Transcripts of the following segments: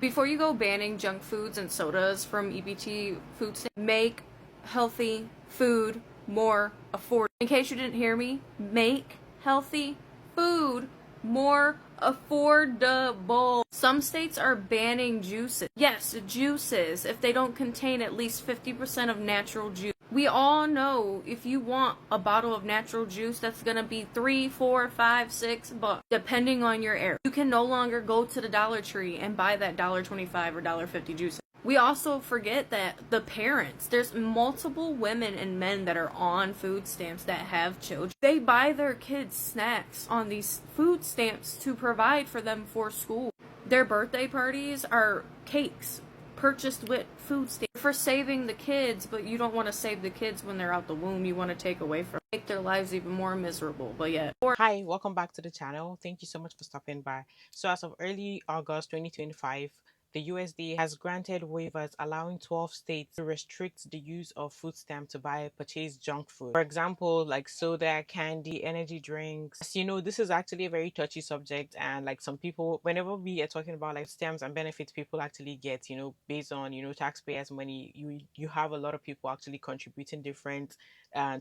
Before you go banning junk foods and sodas from EBT food stamps, make healthy food more affordable. In case you didn't hear me, make healthy food more affordable. Some states are banning juices. Yes, juices, if they don't contain at least 50% of natural juice. We all know if you want a bottle of natural juice, that's gonna be $3, $4, $5, $6, depending on your area. You can no longer go to the Dollar Tree and buy that $1.25 or $1.50 juice. We also forget that the parents, there's multiple women and men that are on food stamps that have children. They buy their kids snacks on these food stamps to provide for them for school. Their birthday parties are cakes purchased with food stamps for saving the kids, but you don't want to save the kids when they're out the womb. You want to take away from make their lives even more miserable. But yeah. Hi, welcome back to the channel. Thank you so much for stopping by. So as of early August 2025, the USDA has granted waivers allowing 12 states to restrict the use of food stamp to buy purchase junk food. For example, like soda, candy, energy drinks. As you know, this is actually a very touchy subject, and like some people, whenever we are talking about like stamps and benefits people actually get, based on, taxpayers' money, you have a lot of people actually contributing different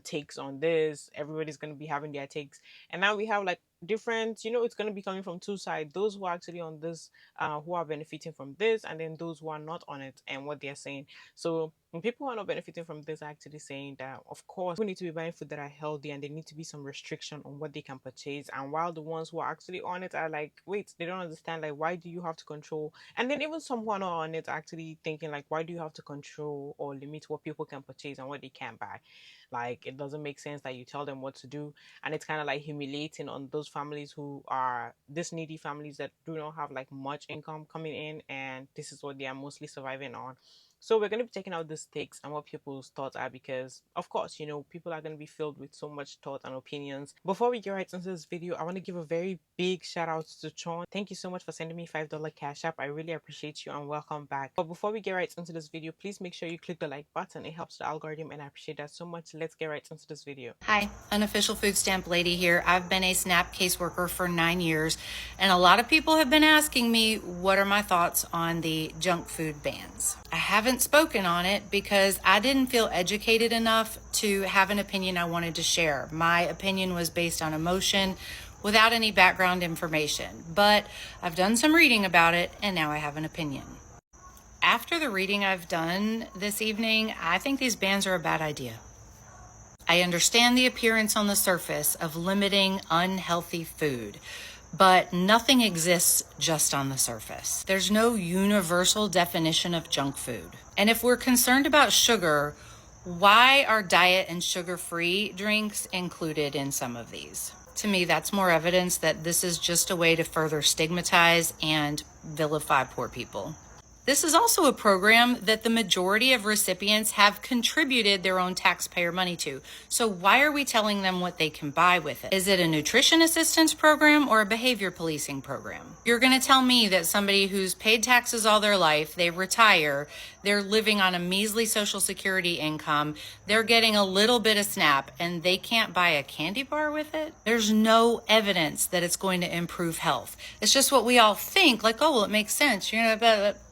takes on this. Everybody's going to be having their takes, and now we have like different, it's going to be coming from two sides: those who are actually on this, who are benefiting from this, and then those who are not on it and what they're saying. So when people who are not benefiting from this are actually saying that, of course, we need to be buying food that are healthy and there need to be some restriction on what they can purchase. And while the ones who are actually on it are like, wait, they don't understand, like, why do you have to control? And then even some who are not on it are actually thinking like, why do you have to control or limit what people can purchase and what they can't buy? Like, it doesn't make sense that you tell them what to do. And it's kind of like humiliating on those families who are this needy families that do not have like much income coming in, and this is what they are mostly surviving on. So we're going to be checking out these takes and what people's thoughts are, because of course, people are going to be filled with so much thought and opinions. Before we get right into this video, I want to give a very big shout out to Chon. Thank you so much for sending me $5 cash app. I really appreciate you and welcome back. But before we get right into this video, please make sure you click the like button. It helps the algorithm and I appreciate that so much. Let's get right into this video. Hi, unofficial food stamp lady here. I've been a SNAP caseworker for 9 years, and a lot of people have been asking me what are my thoughts on the junk food bans. I haven't spoken on it because I didn't feel educated enough to have an opinion I wanted to share. My opinion was based on emotion without any background information, but I've done some reading about it and now I have an opinion. After the reading I've done this evening, I think these bans are a bad idea. I understand the appearance on the surface of limiting unhealthy food, but nothing exists just on the surface. There's no universal definition of junk food. And if we're concerned about sugar, why are diet and sugar-free drinks included in some of these? To me, that's more evidence that this is just a way to further stigmatize and vilify poor people. This is also a program that the majority of recipients have contributed their own taxpayer money to. So why are we telling them what they can buy with it? Is it a nutrition assistance program or a behavior policing program? You're going to tell me that somebody who's paid taxes all their life, they retire, they're living on a measly Social Security income, they're getting a little bit of SNAP, and they can't buy a candy bar with it? There's no evidence that it's going to improve health. It's just what we all think, like, oh, well, it makes sense.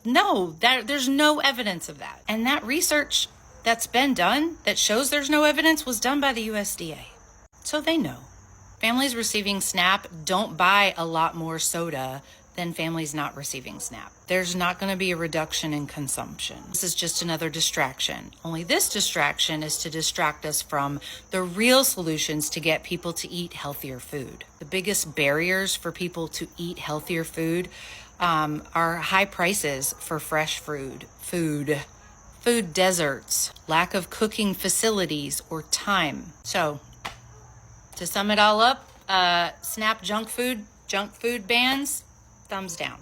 No, there's no evidence of that. And that research that's been done that shows there's no evidence was done by the USDA. So they know. Families receiving SNAP don't buy a lot more soda than families not receiving SNAP. There's not going to be a reduction in consumption. This is just another distraction. Only this distraction is to distract us from the real solutions to get people to eat healthier food. The biggest barriers for people to eat healthier food are high prices for fresh food deserts, lack of cooking facilities, or time. So, to sum it all up, SNAP junk food bans, thumbs down.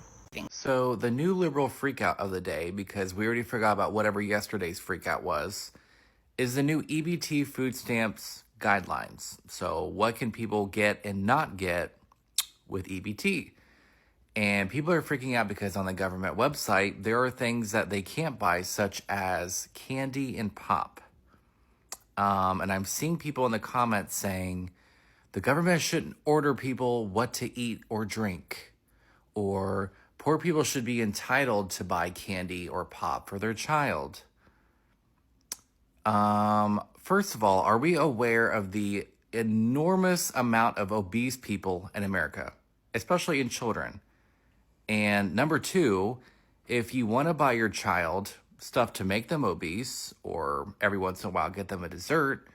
So the new liberal freakout of the day, because we already forgot about whatever yesterday's freakout was, is the new EBT food stamps guidelines. So what can people get and not get with EBT? And people are freaking out because on the government website, there are things that they can't buy, such as candy and pop. And I'm seeing people in the comments saying the government shouldn't order people what to eat or drink, or poor people should be entitled to buy candy or pop for their child. First of all, are we aware of the enormous amount of obese people in America, especially in children? And number two, if you want to buy your child stuff to make them obese, or every once in a while get them a dessert,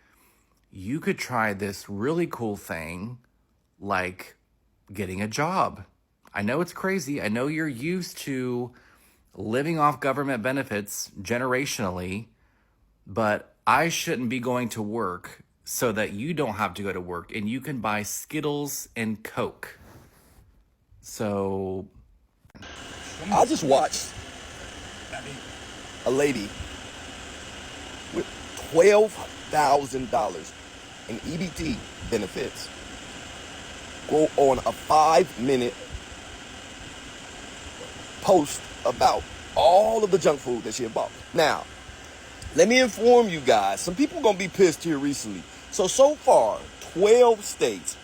you could try this really cool thing like getting a job. I know it's crazy. I know you're used to living off government benefits generationally, but I shouldn't be going to work so that you don't have to go to work and you can buy Skittles and Coke. So I just watched a lady with $12,000 in EBT benefits go on a 5-minute post about all of the junk food that she had bought. Now, let me inform you guys, some people are going to be pissed here recently. So far, 12 states,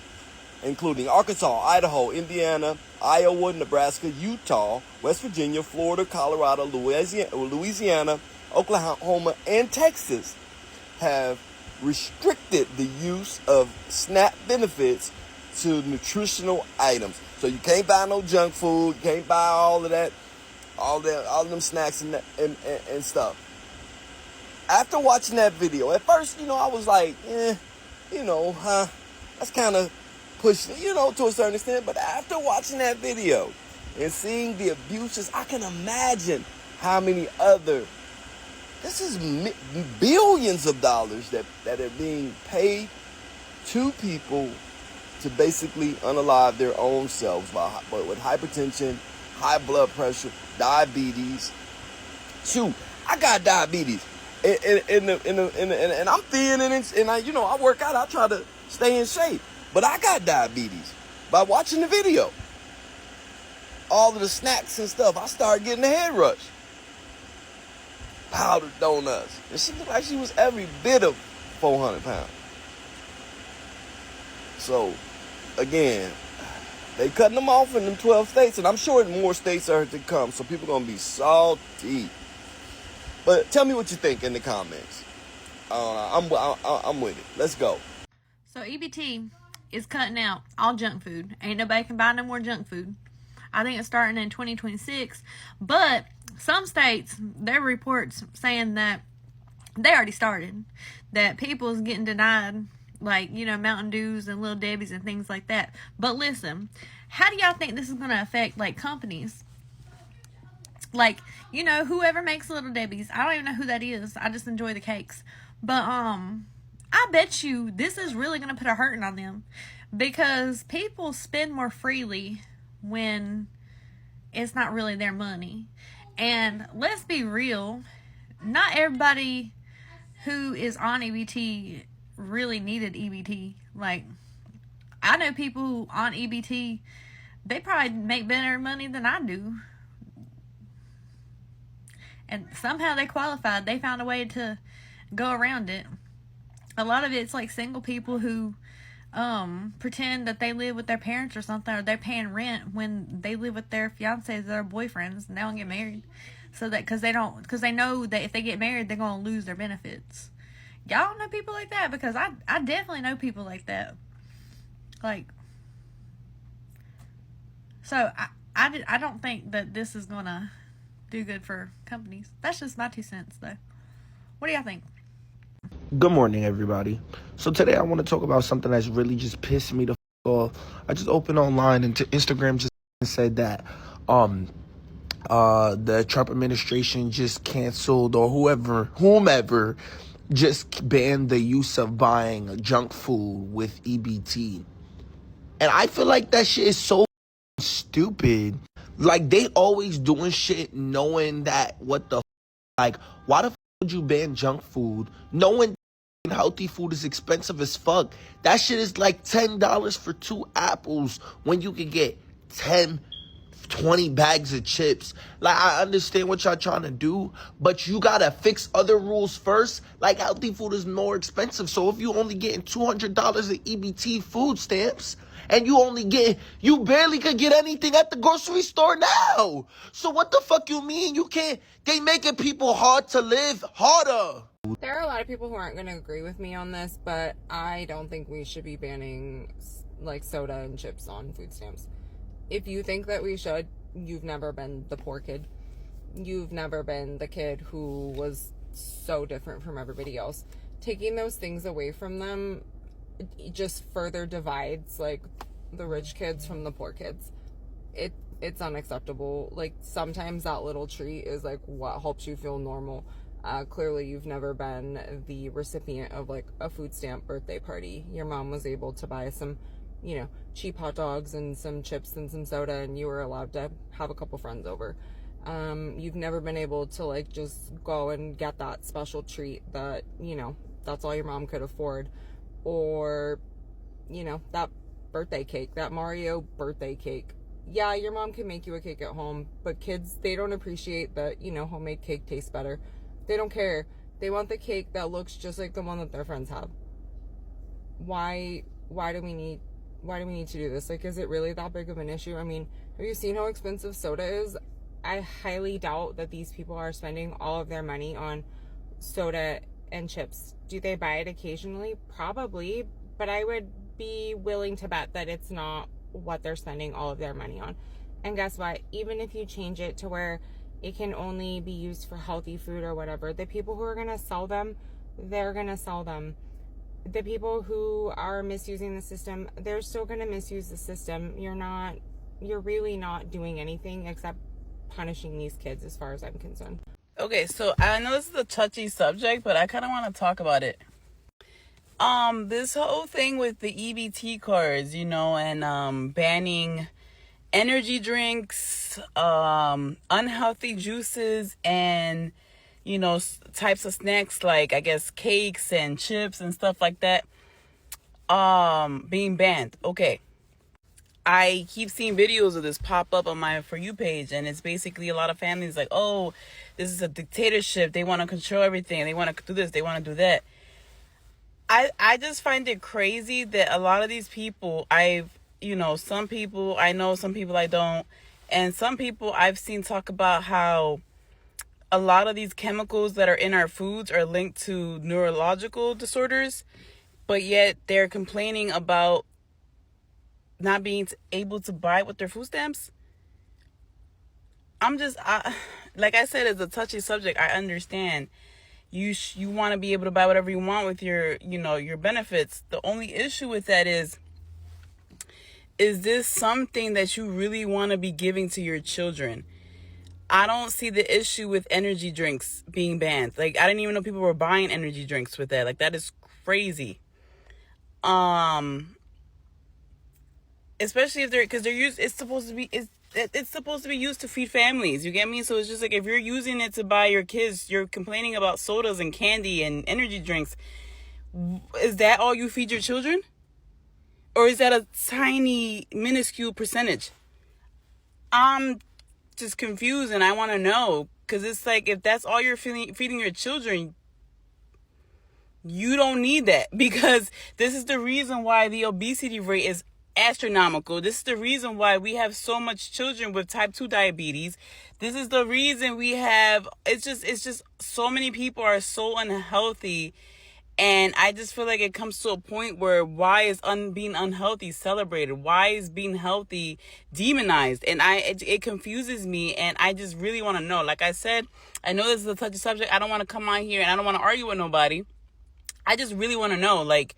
including Arkansas, Idaho, Indiana, Iowa, Nebraska, Utah, West Virginia, Florida, Colorado, Louisiana, Oklahoma, and Texas, have restricted the use of SNAP benefits to nutritional items. So you can't buy no junk food, you can't buy all of that, all of them snacks and stuff. After watching that video, at first, I was like, that's kind of pushing, to a certain extent. But after watching that video and seeing the abuses, I can imagine how many other, this is billions of dollars that are being paid to people to basically unalive their own selves with hypertension, high blood pressure, diabetes. Shoot, I got diabetes. And I'm thin and I work out. I try to stay in shape, but I got diabetes by watching the video. All of the snacks and stuff, I started getting a head rush. Powdered donuts, and she looked like she was every bit of 400 pounds. So, again, they cutting them off in them 12 states, and I'm sure more states are to come. So people gonna be salty. But tell me what you think in the comments. I'm with it. Let's go. So EBT is cutting out all junk food. Ain't nobody can buy no more junk food. I think it's starting in 2026. But some states, their reports saying that they already started. That people's getting denied, like, Mountain Dews and Little Debbie's and things like that. But listen, how do y'all think this is going to affect, like, companies? Like, whoever makes Little Debbie's, I don't even know who that is. I just enjoy the cakes. But, I bet you this is really going to put a hurting on them. Because people spend more freely when it's not really their money. And let's be real, not everybody who is on EBT really needed EBT. Like, I know people who on EBT, they probably make better money than I do. And somehow they qualified. They found a way to go around it. A lot of it's like single people who pretend that they live with their parents or something, or they're paying rent when they live with their fiancés or boyfriends and they don't get married. So that because they know that if they get married, they're gonna lose their benefits. Y'all know people like that? Because I definitely know people like that. Like, so I don't think that this is gonna do good for companies. That's just my 2 cents, though. What do y'all think? Good morning, everybody. So today I want to talk about something that's really just pissed me the f*** off. I just opened online and Instagram just said that the Trump administration just canceled, or whomever just banned the use of buying junk food with EBT. And I feel like that shit is so stupid. Like, they always doing shit knowing that what the f-, like, why the f*** would you ban junk food knowing healthy food is expensive as fuck? That shit is like $10 for 2 apples when you can get 10 20 bags of chips. Like, I understand what y'all trying to do, but you gotta fix other rules first. Like, healthy food is more expensive. So if you only getting $200 in EBT food stamps, and you barely could get anything at the grocery store now. So what the fuck you mean you can't? They making people hard to live harder. There are a lot of people who aren't going to agree with me on this, but I don't think we should be banning like soda and chips on food stamps. If you think that we should, you've never been the poor kid. You've never been the kid who was so different from everybody else. Taking those things away from them just further divides like the rich kids from the poor kids. It's unacceptable. Like, sometimes that little treat is like what helps you feel normal. Clearly you've never been the recipient of like a food stamp birthday party. Your mom was able to buy some, cheap hot dogs and some chips and some soda, and you were allowed to have a couple friends over. You've never been able to like just go and get that special treat that, that's all your mom could afford. Or, that birthday cake, that Mario birthday cake. Yeah, your mom can make you a cake at home, but kids, they don't appreciate that, homemade cake tastes better. They don't care. They want the cake that looks just like the one that their friends have. Why do we need to do this? Like, is it really that big of an issue? I mean, have you seen how expensive soda is? I highly doubt that these people are spending all of their money on soda and chips. Do they buy it occasionally? Probably, but I would be willing to bet that it's not what they're spending all of their money on. And guess what? Even if you change it to where it can only be used for healthy food or whatever, the people who are going to sell them, they're going to sell them. The people who are misusing the system, they're still going to misuse the system. You're really not doing anything except punishing these kids, as far as I'm concerned. Okay, so I know this is a touchy subject, but I kind of want to talk about it. This whole thing with the EBT cards, and banning energy drinks, unhealthy juices, and types of snacks like, I guess, cakes and chips and stuff like that, being banned. Okay. I keep seeing videos of this pop up on my For You page, and it's basically a lot of families like, oh, this is a dictatorship. They want to control everything. They want to do this. They want to do that. I just find it crazy that a lot of these people, some people I know, some people I don't. And some people I've seen talk about how a lot of these chemicals that are in our foods are linked to neurological disorders, but yet they're complaining about not being able to buy it with their food stamps. Like I said, it's a touchy subject. I understand. You want to be able to buy whatever you want with your benefits. The only issue with that is this something that you really want to be giving to your children? I don't see the issue with energy drinks being banned. Like, I didn't even know people were buying energy drinks with that. Like, that is crazy. Especially if because they're used, it's supposed to be used to feed families. You get me? So it's just like, if you're using it to buy your kids, you're complaining about sodas and candy and energy drinks. Is that all you feed your children? Or is that a tiny, minuscule percentage? I'm just confused, and I want to know, because it's like, if that's all you're feeding your children, you don't need that, because this is the reason why the obesity rate is astronomical. This is the reason why we have so much children with type 2 diabetes. This is the reason we have, it's just so many people are so unhealthy. And I just feel like it comes to a point where, why is being unhealthy celebrated? Why is being healthy demonized? And it confuses me, and I just really want to know. Like I said, I know this is a touchy subject. I don't want to come on here and I don't want to argue with nobody. I just really want to know, like,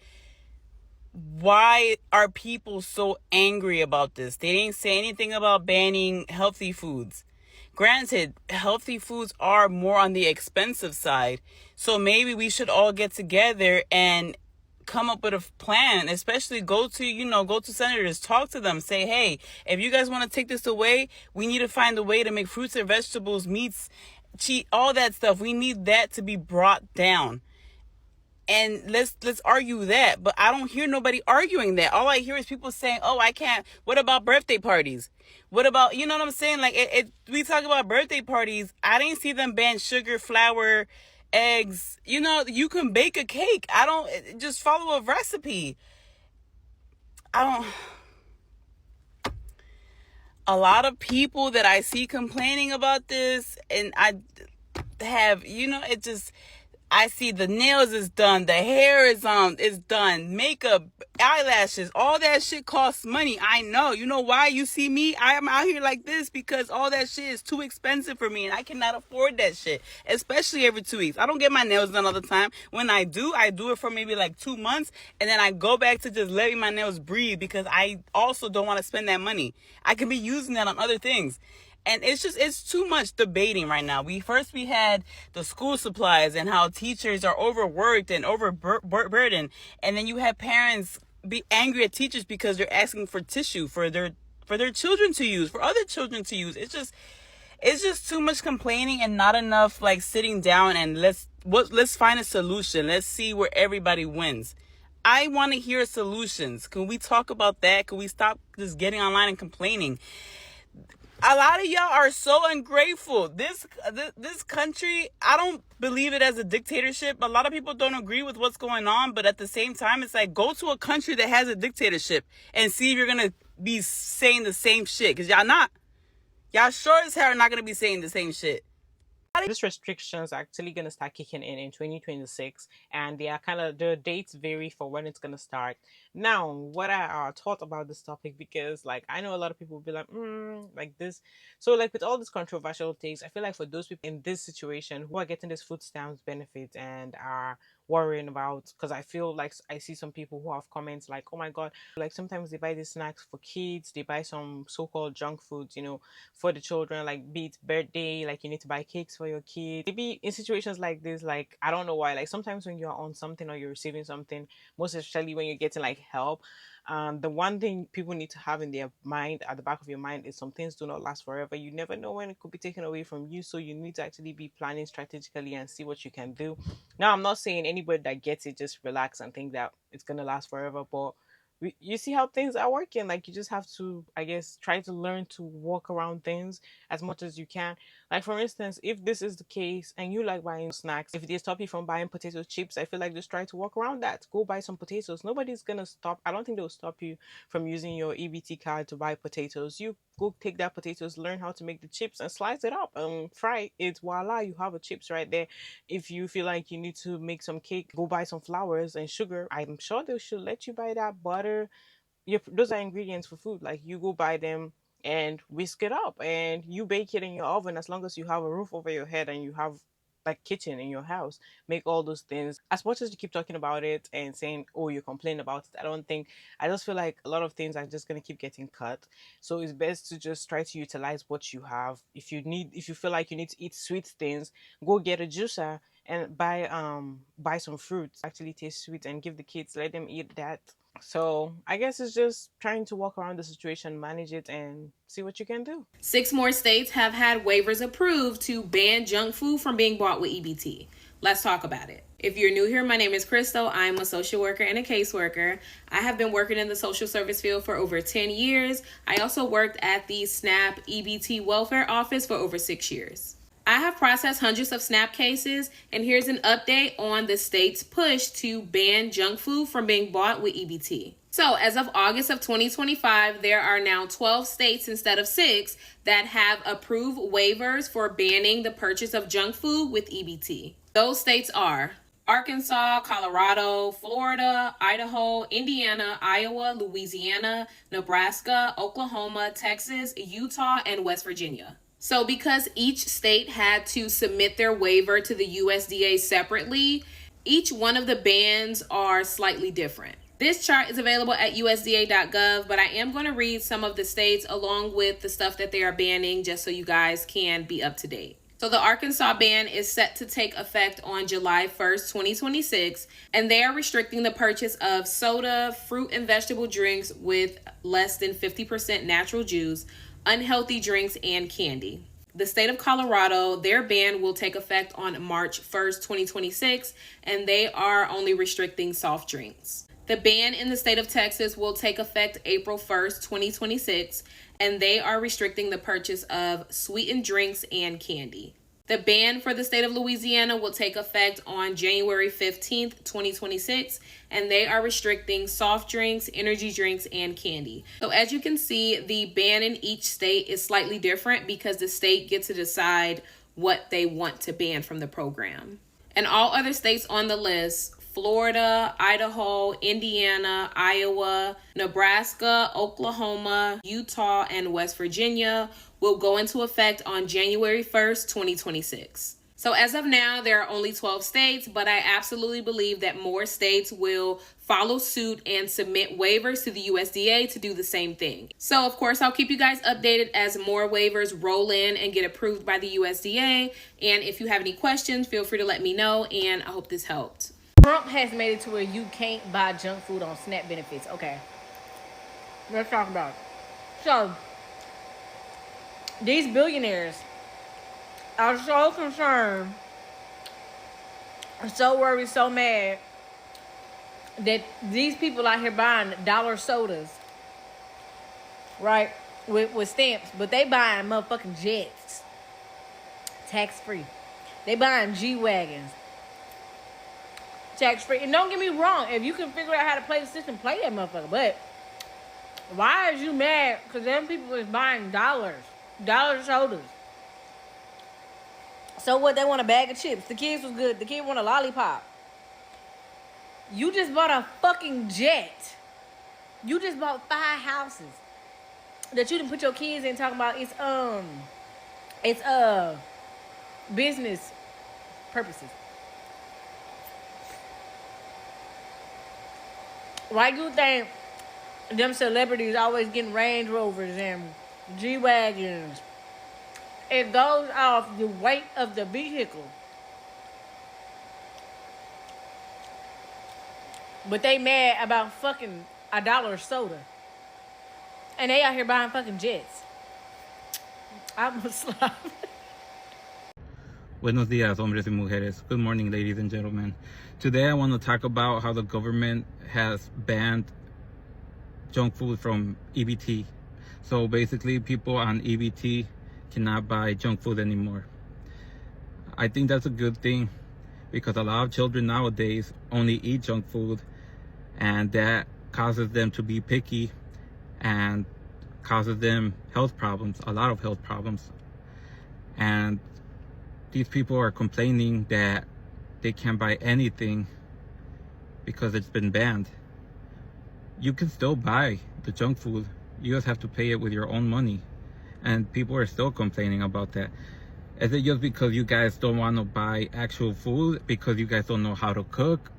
why are people so angry about this? They didn't say anything about banning healthy foods. Granted, healthy foods are more on the expensive side. So maybe we should all get together and come up with a plan, especially go to senators, talk to them, say, hey, if you guys want to take this away, we need to find a way to make fruits and vegetables, meats, cheese, all that stuff. We need that to be brought down. And let's argue that. But I don't hear nobody arguing that. All I hear is people saying, oh, I can't. What about birthday parties? What about, you know what I'm saying? Like, we talk about birthday parties. I didn't see them ban sugar, flour, eggs. You know, you can bake a cake. Just follow a recipe. A lot of people that I see complaining about this, and I have, I see the nails is done, the hair is done, makeup, eyelashes, all that shit costs money. I know. You know why? You see me? I am out here like this because all that shit is too expensive for me, and I cannot afford that shit, especially every 2 weeks. I don't get my nails done all the time. When I do it for maybe like 2 months, and then I go back to just letting my nails breathe because I also don't want to spend that money. I can be using that on other things. And it's too much debating right now. We had the school supplies and how teachers are overworked and overburdened. And then you have parents be angry at teachers because they're asking for tissue for their children to use, for other children to use. It's just too much complaining and not enough like sitting down and let's find a solution. Let's see where everybody wins. I want to hear solutions. Can we talk about that? Can we stop just getting online and complaining? A lot of y'all are so ungrateful. This country, I don't believe it as a dictatorship. A lot of people don't agree with what's going on, but at the same time, it's like, go to a country that has a dictatorship and see if you're going to be saying the same shit. Because y'all not. Y'all sure as hell are not going to be saying the same shit. These restrictions are actually going to start kicking in 2026, and the dates vary for when it's going to start. Now, what I thought about this topic, because like I know a lot of people will be like this. So like with all these controversial takes, I feel like for those people in this situation who are getting this food stamps benefits and are worrying about, because I feel like I see some people who have comments like, oh my god, like sometimes they buy these snacks for kids, they buy some so-called junk foods, for the children, like be it birthday, like you need to buy cakes for your kids. Maybe in situations like this, like I don't know why, like sometimes when you're on something or you're receiving something, most especially when you're getting like help, the one thing people need to have in their mind, at the back of your mind, is some things do not last forever. You never know when it could be taken away from you, so you need to actually be planning strategically and see what you can do. Now, I'm not saying anybody that gets it just relax and think that it's gonna last forever, but you see how things are working. Like you just have to, I guess, try to learn to walk around things as much as you can. Like for instance, if this is the case and you like buying snacks, if they stop you from buying potato chips, I feel like just try to walk around that. Go buy some potatoes. Nobody's gonna stop. I don't think they'll stop you from using your EBT card to buy potatoes. You go take that potatoes, learn how to make the chips and slice it up, fry it. Voila, you have a chips right there. If you feel like you need to make some cake, go buy some flours and sugar. I'm sure they should let you buy that butter. Those are ingredients for food. Like you go buy them and whisk it up and you bake it in your oven, as long as you have a roof over your head and you have like kitchen in your house. Make all those things. As much as you keep talking about it and saying, oh, you complain about it, I just feel like a lot of things are just going to keep getting cut. So it's best to just try to utilize what you have. If you feel like you need to eat sweet things, go get a juicer and buy some fruits actually taste sweet and give the kids, let them eat that. So I guess it's just trying to walk around the situation, manage it, and see what you can do. 6 more states have had waivers approved to ban junk food from being bought with EBT. Let's talk about it. If you're new here, my name is Crystal. I'm a social worker and a caseworker. I have been working in the social service field for over 10 years. I also worked at the SNAP EBT welfare office for over 6 years. I have processed hundreds of SNAP cases, and here's an update on the state's push to ban junk food from being bought with EBT. So as of August of 2025, there are now 12 states instead of 6 that have approved waivers for banning the purchase of junk food with EBT. Those states are Arkansas, Colorado, Florida, Idaho, Indiana, Iowa, Louisiana, Nebraska, Oklahoma, Texas, Utah, and West Virginia. So because each state had to submit their waiver to the USDA separately, each one of the bans are slightly different. This chart is available at USDA.gov, but I am going to read some of the states along with the stuff that they are banning just so you guys can be up to date. So the Arkansas ban is set to take effect on July 1st, 2026, and they are restricting the purchase of soda, fruit and vegetable drinks with less than 50% natural juice, unhealthy drinks, and candy. The state of Colorado, their ban will take effect on March 1st, 2026, and they are only restricting soft drinks. The ban in the state of Texas will take effect April 1st, 2026, and they are restricting the purchase of sweetened drinks and candy. The ban for the state of Louisiana will take effect on January 15th, 2026, and they are restricting soft drinks, energy drinks, and candy. So as you can see, the ban in each state is slightly different because the state gets to decide what they want to ban from the program. And all other states on the list, Florida, Idaho, Indiana, Iowa, Nebraska, Oklahoma, Utah, and West Virginia will go into effect on January 1st, 2026. So as of now, there are only 12 states, but I absolutely believe that more states will follow suit and submit waivers to the USDA to do the same thing. So of course, I'll keep you guys updated as more waivers roll in and get approved by the USDA. And if you have any questions, feel free to let me know, and I hope this helped. Trump has made it to where you can't buy junk food on SNAP benefits. Okay, let's talk about it. So, these billionaires are so concerned, so worried, so mad that these people out here buying dollar sodas, right, with stamps, but they buying motherfucking jets, tax-free. They buying G-Wagons, tax-free. And don't get me wrong, if you can figure out how to play the system, play that motherfucker. But why is you mad? Because them people is buying dollar sodas. So what? They want a bag of chips. The kids was good. The kid want a lollipop. You just bought a fucking jet. You just bought 5 houses that you didn't put your kids in. Talking about it's business purposes. Why do you think them celebrities always getting Range Rovers and G-Wagons? It goes off the weight of the vehicle. But they mad about fucking a dollar soda. And they out here buying fucking jets. I'm a slob. Buenos días, hombres y mujeres. Good morning, ladies and gentlemen. Today I want to talk about how the government has banned junk food from EBT. So basically, people on EBT cannot buy junk food anymore. I think that's a good thing because a lot of children nowadays only eat junk food, and that causes them to be picky and causes them health problems, a lot of health problems. And these people are complaining that they can't buy anything because it's been banned. You can still buy the junk food. You just have to pay it with your own money. And people are still complaining about that. Is it just because you guys don't want to buy actual food because you guys don't know how to cook?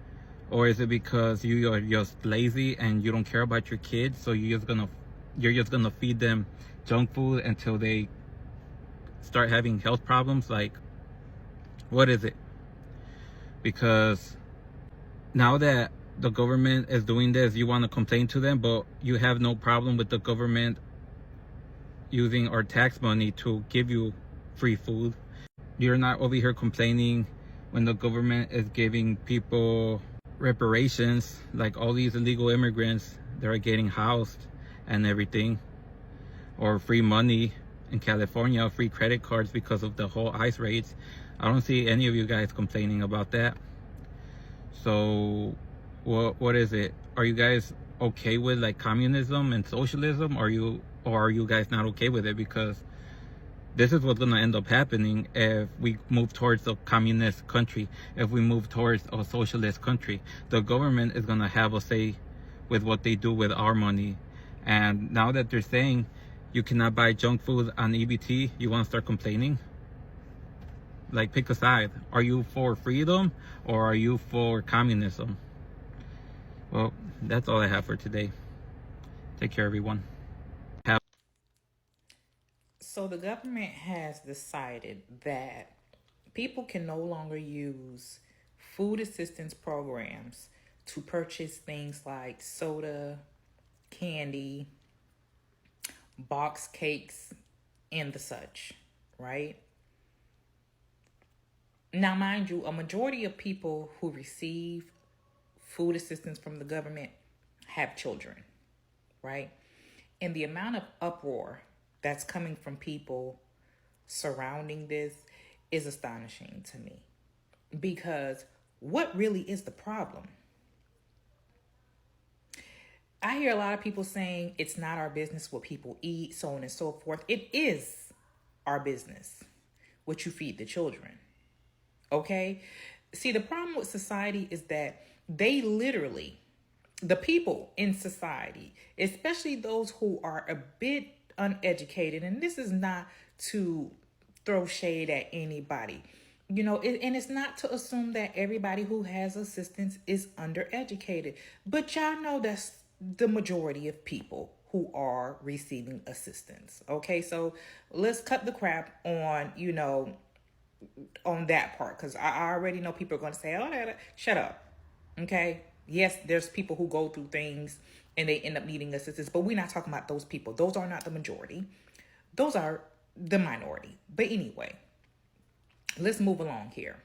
Or is it because you are just lazy and you don't care about your kids, so you're just gonna feed them junk food until they start having health problems? Like, what is it? Because now that the government is doing this, you want to complain to them, but you have no problem with the government using our tax money to give you free food. You're not over here complaining when the government is giving people reparations, like all these illegal immigrants that are getting housed and everything, or free money in California, free credit cards because of the whole ICE raids. I don't see any of you guys complaining about that. So what is it? Are you guys okay with like communism and socialism? Or are you guys not okay with it? Because this is what's going to end up happening if we move towards a communist country, if we move towards a socialist country. The government is going to have a say with what they do with our money. And now that they're saying you cannot buy junk food on EBT, you want to start complaining? Like, pick a side. Are you for freedom or are you for communism? Well, that's all I have for today. Take care, everyone. So the government has decided that people can no longer use food assistance programs to purchase things like soda, candy, box cakes, and the such. right? Now, mind you, a majority of people who receive food assistance from the government have children, right? And the amount of uproar that's coming from people surrounding this is astonishing to me. Because what really is the problem? I hear a lot of people saying it's not our business what people eat, so on and so forth. It is our business what you feed the children. Okay? See, the problem with society is that they literally, the people in society, especially those who are a bit uneducated, and this is not to throw shade at anybody, you know, and it's not to assume that everybody who has assistance is undereducated, but y'all know that's the majority of people who are receiving assistance. Okay, so let's cut the crap on, you know, on that part, because I already know people are going to say, oh, shut up. Okay, yes, there's people who go through things and they end up needing assistance, but we're not talking about those people. Those are not the majority. Those are the minority. But anyway, let's move along here.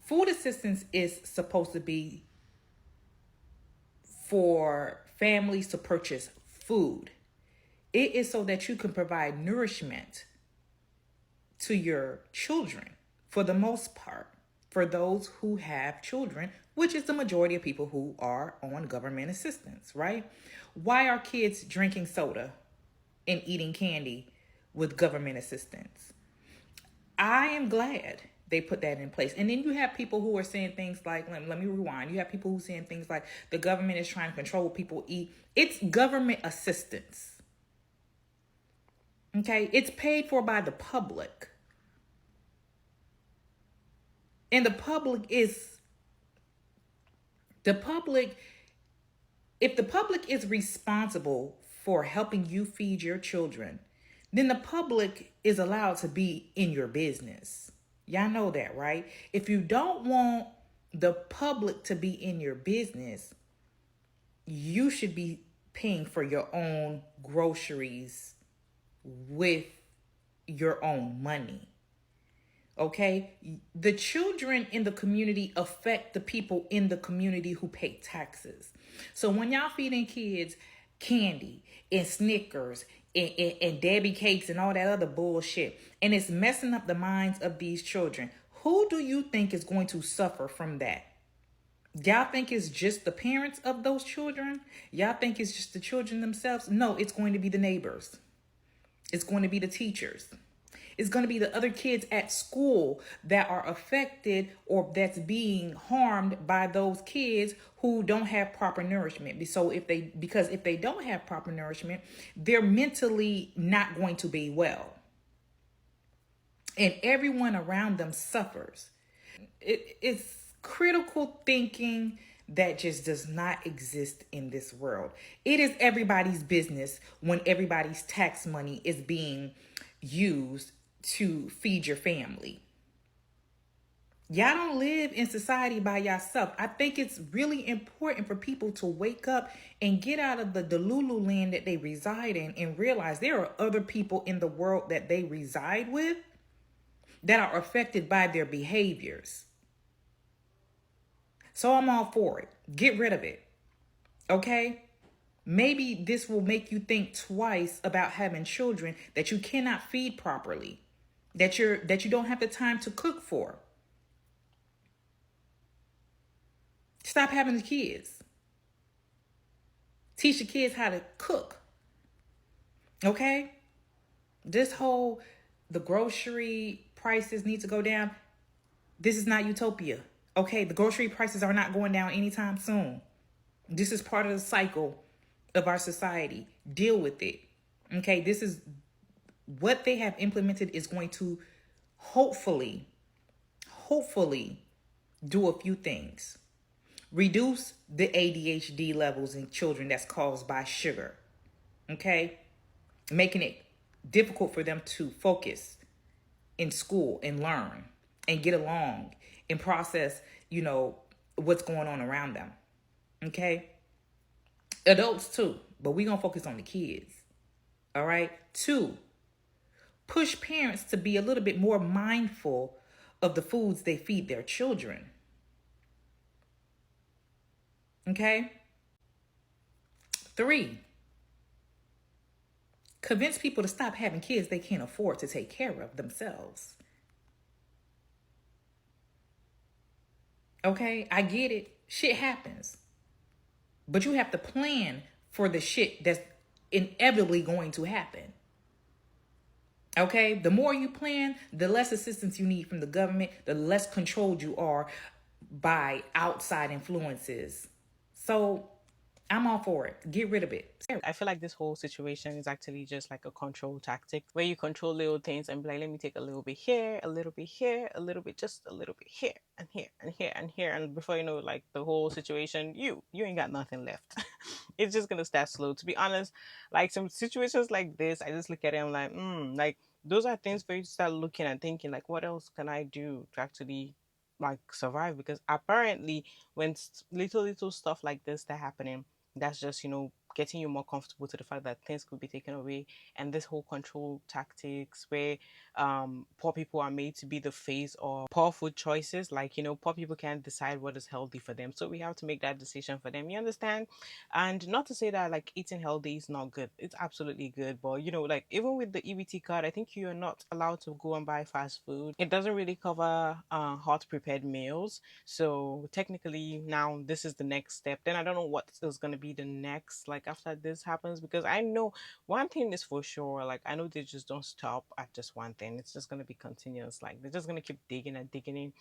Food assistance is supposed to be for families to purchase food. It is so that you can provide nourishment to your children, for the most part, for those who have children, which is the majority of people who are on government assistance, right? Why are kids drinking soda and eating candy with government assistance? I am glad they put that in place. And then you have people who are saying things like, let me rewind. You have people who are saying things like the government is trying to control what people eat. It's government assistance. Okay, it's paid for by the public. And the public, if the public is responsible for helping you feed your children, then the public is allowed to be in your business. Y'all know that, right? If you don't want the public to be in your business, you should be paying for your own groceries with your own money. Okay? The children in the community affect the people in the community who pay taxes. So when y'all feeding kids candy and Snickers and Debbie cakes and all that other bullshit, and it's messing up the minds of these children, who do you think is going to suffer from that? Y'all think it's just the parents of those children? Y'all think it's just the children themselves? No, it's going to be the neighbors. It's going to be the teachers. It's going to be the other kids at school that are affected or that's being harmed by those kids who don't have proper nourishment. So if they don't have proper nourishment, they're mentally not going to be well. And everyone around them suffers. It's critical thinking that just does not exist in this world. It is everybody's business when everybody's tax money is being used to feed your family. Y'all don't live in society by yourself. I think it's really important for people to wake up and get out of the Delulu land that they reside in and realize there are other people in the world that they reside with that are affected by their behaviors. So I'm all for it. Get rid of it. Okay? Maybe this will make you think twice about having children that you cannot feed properly, that you don't have the time to cook for. Stop having the kids. Teach the kids how to cook. Okay? This whole, the grocery prices need to go down. This is not utopia. Okay? The grocery prices are not going down anytime soon. This is part of the cycle of our society. Deal with it. Okay? This is what they have implemented is going to hopefully do a few things. Reduce the ADHD levels in children that's caused by sugar. Okay? Making it difficult for them to focus in school and learn and get along and process, what's going on around them. Okay? Adults too, but we're going to focus on the kids. All right? 2, push parents to be a little bit more mindful of the foods they feed their children. Okay? 3, convince people to stop having kids they can't afford to take care of themselves. Okay? I get it. Shit happens. But you have to plan for the shit that's inevitably going to happen. Okay? The more you plan, the less assistance you need from the government, the less controlled you are by outside influences. So I'm all for it. Get rid of it. I feel like this whole situation is actually just like a control tactic where you control little things and be like, let me take a little bit here, a little bit here, a little bit, just a little bit here and here and here and here. And before you know, like the whole situation, you ain't got nothing left. It's just gonna start slow. To be honest, like some situations like this, I just look at it and I'm like those are things for you to start looking and thinking like, what else can I do to actually like survive? Because apparently when little stuff like this that happening, that's just getting you more comfortable to the fact that things could be taken away, and this whole control tactics where poor people are made to be the face of poor food choices. Like poor people can't decide what is healthy for them, so we have to make that decision for them, you understand? And not to say that like eating healthy is not good, it's absolutely good, but like even with the EBT card, I think you are not allowed to go and buy fast food. It doesn't really cover hot prepared meals, so technically now this is the next step. Then I don't know what is going to be the next, like after this happens, because I know one thing is for sure, like I know they just don't stop at just one thing. It's just going to be continuous, like they're just going to keep digging and digging in.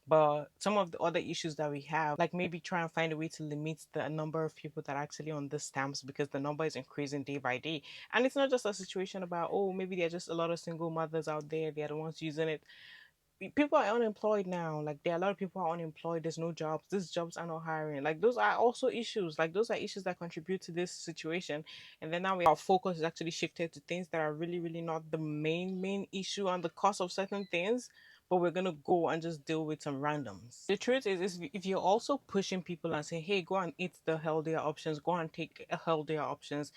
But some of the other issues that we have, like maybe try and find a way to limit the number of people that are actually on the stamps, because the number is increasing day by day. And it's not just a situation about, oh, maybe there are just a lot of single mothers out there, they're the ones using it. People are unemployed now. Like there are a lot of people are unemployed, there's no jobs, these jobs are not hiring. Like those are also issues, like those are issues that contribute to this situation. And then now our focus is actually shifted to things that are really not the main issue and the cause of certain things, but we're gonna go and just deal with some randoms. The truth is if you're also pushing people and saying, hey, go and eat the healthier options, go and take healthier options,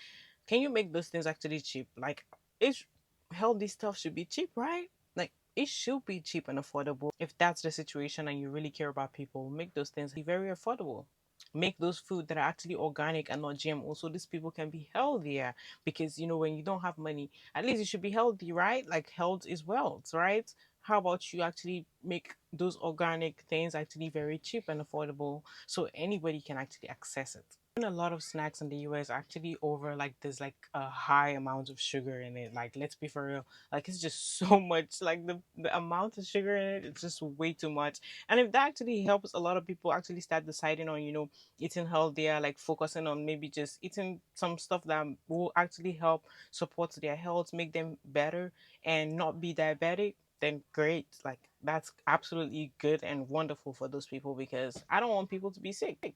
can you make those things actually cheap? Like it's healthy stuff should be cheap, right? Like it should be cheap and affordable. If that's the situation and you really care about people, make those things be very affordable. Make those food that are actually organic and not GMO, so these people can be healthier. Because when you don't have money, at least you should be healthy, right? Like health is wealth, right? How about you actually make those organic things actually very cheap and affordable, so anybody can actually access it? A lot of snacks in the US actually over, like there's like a high amount of sugar in it. Like let's be for real, like it's just so much, like the amount of sugar in it, it's just way too much. And if that actually helps a lot of people actually start deciding on eating healthier, like focusing on maybe just eating some stuff that will actually help support their health, make them better and not be diabetic, then great. Like that's absolutely good and wonderful for those people, because I don't want people to be sick.